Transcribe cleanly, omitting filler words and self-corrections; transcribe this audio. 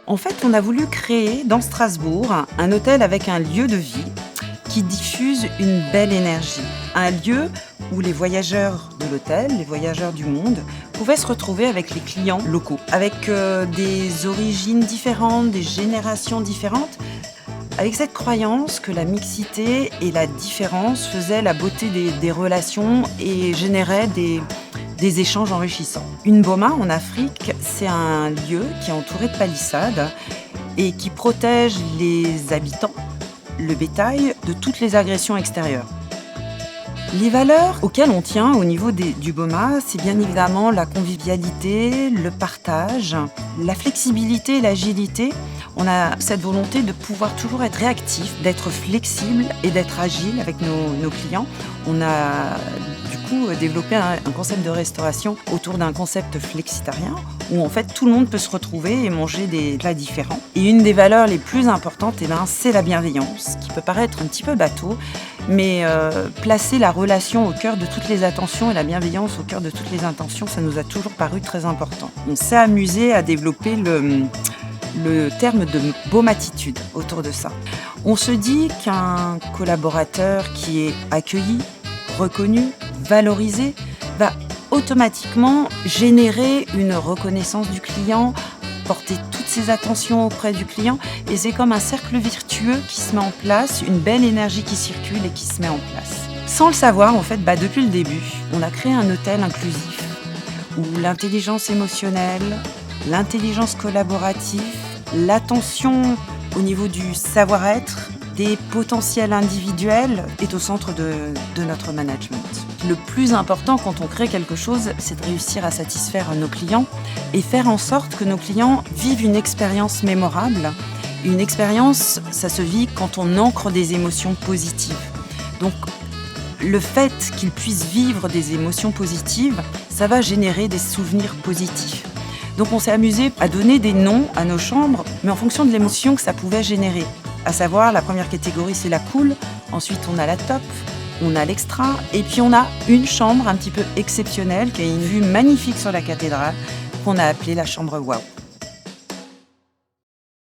En fait, on a voulu créer dans Strasbourg un hôtel avec un lieu de vie qui diffuse une belle énergie. Un lieu où les voyageurs de l'hôtel, les voyageurs du monde, pouvaient se retrouver avec les clients locaux, avec des origines différentes, des générations différentes, avec cette croyance que la mixité et la différence faisaient la beauté des relations et généraient des échanges enrichissants. Une boma en Afrique, c'est un lieu qui est entouré de palissades et qui protège les habitants, le bétail, de toutes les agressions extérieures. Les valeurs auxquelles on tient au niveau du boma, c'est bien évidemment la convivialité, le partage, la flexibilité et l'agilité. On a cette volonté de pouvoir toujours être réactif, d'être flexible et d'être agile avec nos clients. On a du coup développé un concept de restauration autour d'un concept flexitarien où en fait tout le monde peut se retrouver et manger des plats différents. Et une des valeurs les plus importantes, c'est la bienveillance, qui peut paraître un petit peu bateau, mais placer la relation au cœur de toutes les attentions et la bienveillance au cœur de toutes les intentions, ça nous a toujours paru très important. On s'est amusé à développer le terme de bomatitude autour de ça. On se dit qu'un collaborateur qui est accueilli, reconnu, valorisé, va automatiquement générer une reconnaissance du client, porter toutes ses attentions auprès du client, et c'est comme un cercle vertueux qui se met en place, une belle énergie qui circule et qui se met en place. Sans le savoir, en fait, depuis le début, on a créé un hôtel inclusif où l'intelligence émotionnelle, l'intelligence collaborative, l'attention au niveau du savoir-être, des potentiels individuels est au centre de notre management. Le plus important quand on crée quelque chose, c'est de réussir à satisfaire nos clients et faire en sorte que nos clients vivent une expérience mémorable. Une expérience, ça se vit quand on ancre des émotions positives. Donc, le fait qu'ils puissent vivre des émotions positives, ça va générer des souvenirs positifs. Donc on s'est amusé à donner des noms à nos chambres, mais en fonction de l'émotion que ça pouvait générer. À savoir, la première catégorie, c'est la cool, ensuite on a la top, on a l'extra, et puis on a une chambre un petit peu exceptionnelle qui a une vue magnifique sur la cathédrale, qu'on a appelée la chambre wow.